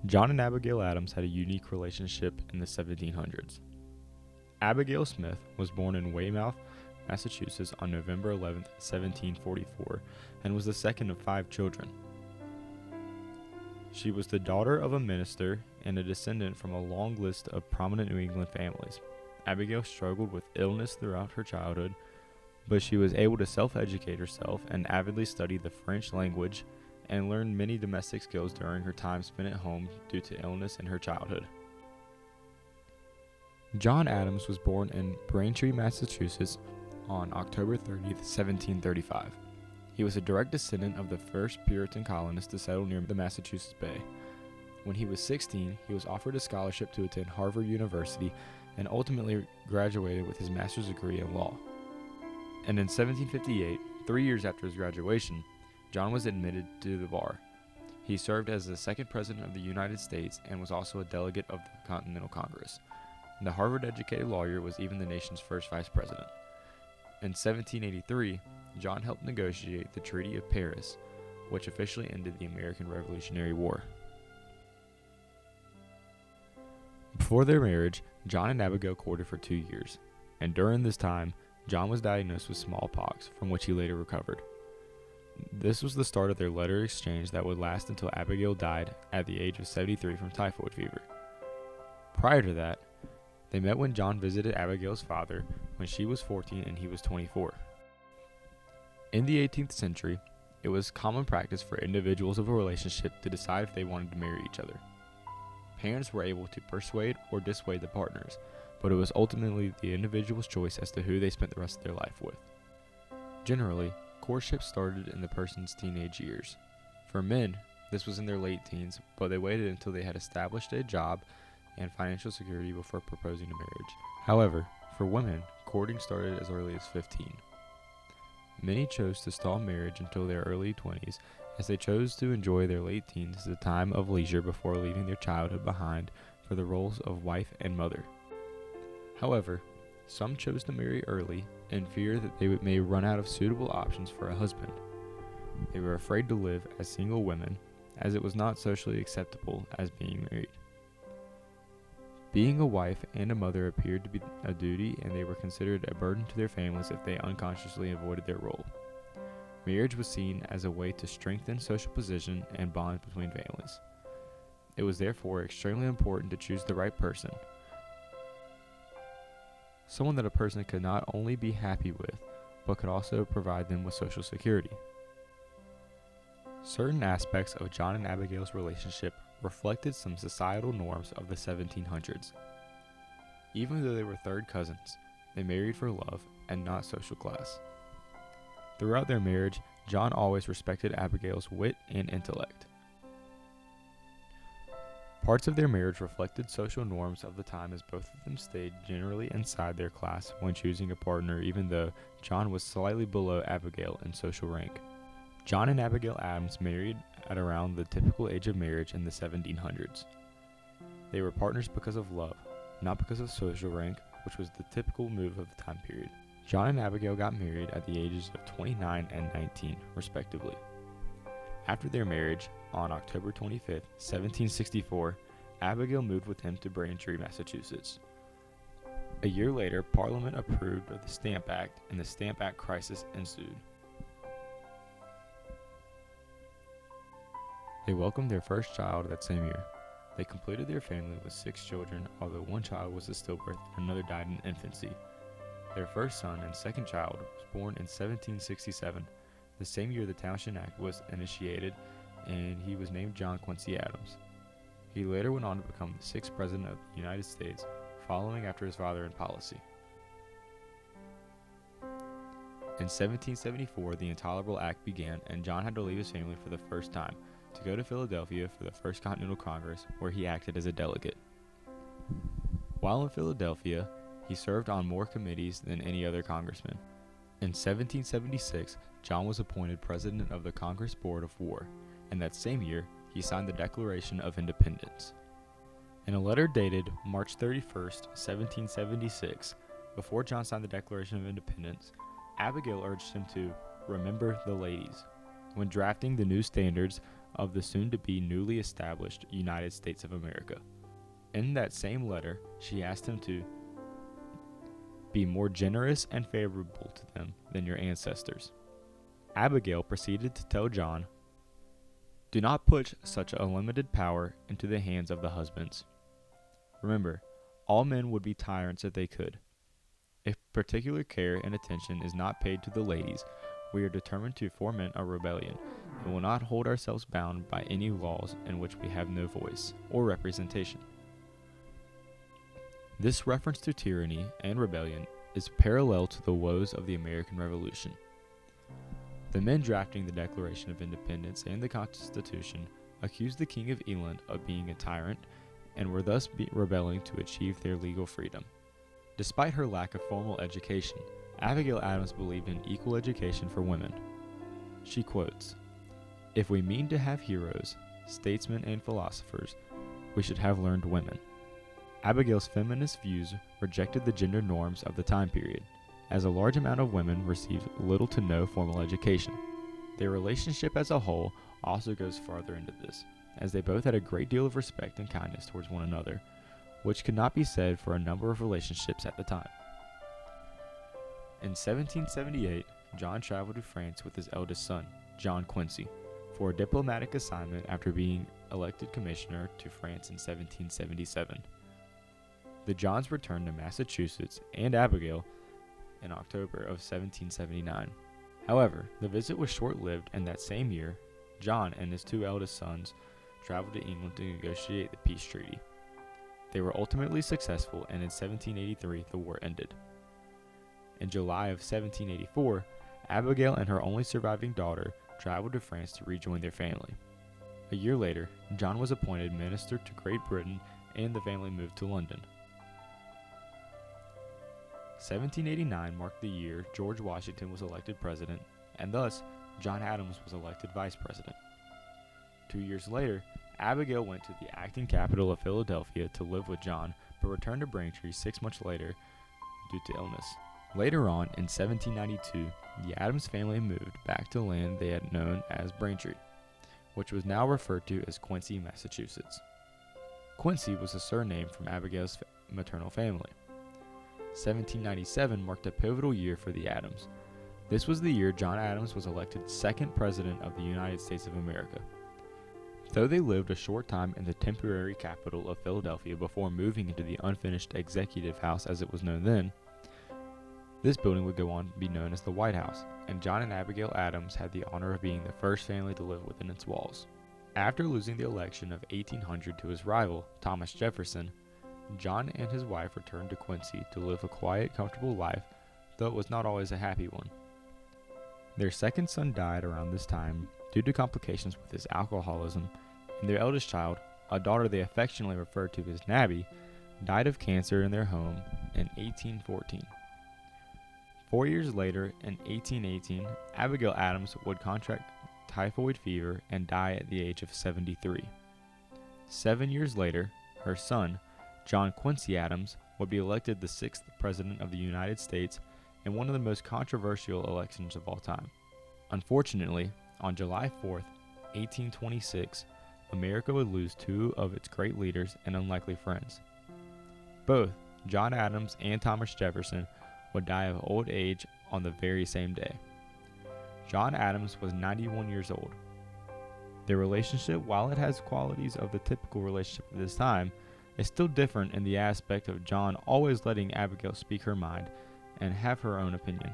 John and Abigail Adams had a unique relationship in the 1700s. Abigail Smith was born in Weymouth, Massachusetts on November 11, 1744, and was the second of 5 children. She was the daughter of a minister and a descendant from a long list of prominent New England families. Abigail struggled with illness throughout her childhood, but she was able to self-educate herself and avidly study the French language and learned many domestic skills during her time spent at home due to illness in her childhood. John Adams was born in Braintree, Massachusetts on October 30, 1735. He was a direct descendant of the first Puritan colonists to settle near the Massachusetts Bay. When he was 16, he was offered a scholarship to attend Harvard University and ultimately graduated with his master's degree in law. And in 1758, 3 years after his graduation, John was admitted to the bar. He served as the second president of the United States and was also a delegate of the Continental Congress. The Harvard-educated lawyer was even the nation's first vice president. In 1783, John helped negotiate the Treaty of Paris, which officially ended the American Revolutionary War. Before their marriage, John and Abigail courted for 2 years, and during this time, John was diagnosed with smallpox, from which he later recovered. This was the start of their letter exchange that would last until Abigail died at the age of 73 from typhoid fever. Prior to that, they met when John visited Abigail's father when she was 14 and he was 24. In the 18th century, it was common practice for individuals of a relationship to decide if they wanted to marry each other. Parents were able to persuade or dissuade the partners, but it was ultimately the individual's choice as to who they spent the rest of their life with. Generally, courtship started in the person's teenage years. For men, this was in their late teens, but they waited until they had established a job and financial security before proposing a marriage. However, for women, courting started as early as 15. Many chose to stall marriage until their early 20s, as they chose to enjoy their late teens as a time of leisure before leaving their childhood behind for the roles of wife and mother. However, some chose to marry early in fear that they may run out of suitable options for a husband. They were afraid to live as single women, as it was not socially acceptable as being married. Being a wife and a mother appeared to be a duty, and they were considered a burden to their families if they unconsciously avoided their role. Marriage was seen as a way to strengthen social position and bonds between families. It was therefore extremely important to choose the right person, someone that a person could not only be happy with, but could also provide them with social security. Certain aspects of John and Abigail's relationship reflected some societal norms of the 1700s. Even though they were third cousins, they married for love and not social class. Throughout their marriage, John always respected Abigail's wit and intellect. Parts of their marriage reflected social norms of the time, as both of them stayed generally inside their class when choosing a partner, even though John was slightly below Abigail in social rank. John and Abigail Adams married at around the typical age of marriage in the 1700s. They were partners because of love, not because of social rank, which was the typical move of the time period. John and Abigail got married at the ages of 29 and 19, respectively. After their marriage, on October 25, 1764, Abigail moved with him to Braintree, Massachusetts. A year later, Parliament approved of the Stamp Act, and the Stamp Act crisis ensued. They welcomed their first child that same year. They completed their family with 6 children, although one child was a stillbirth and another died in infancy. Their first son and second child was born in 1767, the same year the Townshend Act was initiated, and he was named John Quincy Adams. He later went on to become the 6th President of the United States, following after his father in policy. In 1774, the Intolerable Act began, and John had to leave his family for the first time to go to Philadelphia for the First Continental Congress, where he acted as a delegate. While in Philadelphia, he served on more committees than any other congressman. In 1776, John was appointed president of the Congress Board of War, and that same year, he signed the Declaration of Independence. In a letter dated March 31, 1776, before John signed the Declaration of Independence, Abigail urged him to remember the ladies when drafting the new standards of the soon-to-be newly established United States of America. In that same letter, she asked him to be more generous and favorable to them than your ancestors. Abigail proceeded to tell John, "Do not put such unlimited power into the hands of the husbands. Remember, all men would be tyrants if they could. If particular care and attention is not paid to the ladies, we are determined to foment a rebellion, and will not hold ourselves bound by any laws in which we have no voice or representation." This reference to tyranny and rebellion is parallel to the woes of the American Revolution. The men drafting the Declaration of Independence and the Constitution accused the King of England of being a tyrant and were thus rebelling to achieve their legal freedom. Despite her lack of formal education, Abigail Adams believed in equal education for women. She quotes, "If we mean to have heroes, statesmen, and philosophers, we should have learned women." Abigail's feminist views rejected the gender norms of the time period, as a large amount of women received little to no formal education. Their relationship as a whole also goes farther into this, as they both had a great deal of respect and kindness towards one another, which could not be said for a number of relationships at the time. In 1778, John traveled to France with his eldest son, John Quincy, for a diplomatic assignment after being elected commissioner to France in 1777. The Johns returned to Massachusetts and Abigail in October of 1779. However, the visit was short-lived, and that same year, John and his two eldest sons traveled to England to negotiate the peace treaty. They were ultimately successful, and in 1783 the war ended. In July of 1784, Abigail and her only surviving daughter traveled to France to rejoin their family. A year later, John was appointed minister to Great Britain, and the family moved to London. 1789 marked the year George Washington was elected president, and thus John Adams was elected vice president. 2 years later, Abigail went to the acting capital of Philadelphia to live with John, but returned to Braintree 6 months later due to illness. Later on, in 1792, the Adams family moved back to land they had known as Braintree, which was now referred to as Quincy, Massachusetts. Quincy was a surname from Abigail's maternal family. 1797 marked a pivotal year for the Adams. This was the year John Adams was elected second president of the United States of America. Though they lived a short time in the temporary capital of Philadelphia before moving into the unfinished Executive House as it was known then, this building would go on to be known as the White House, and John and Abigail Adams had the honor of being the first family to live within its walls. After losing the election of 1800 to his rival, Thomas Jefferson, John and his wife returned to Quincy to live a quiet, comfortable life, though it was not always a happy one. Their second son died around this time due to complications with his alcoholism, and their eldest child, a daughter they affectionately referred to as Nabby, died of cancer in their home in 1814. 4 years later, in 1818, Abigail Adams would contract typhoid fever and die at the age of 73. 7 years later, her son, John Quincy Adams, would be elected the 6th President of the United States in one of the most controversial elections of all time. Unfortunately, on July 4th, 1826, America would lose two of its great leaders and unlikely friends. Both John Adams and Thomas Jefferson would die of old age on the very same day. John Adams was 91 years old. Their relationship, while it has qualities of the typical relationship of this time, is still different in the aspect of John always letting Abigail speak her mind and have her own opinion.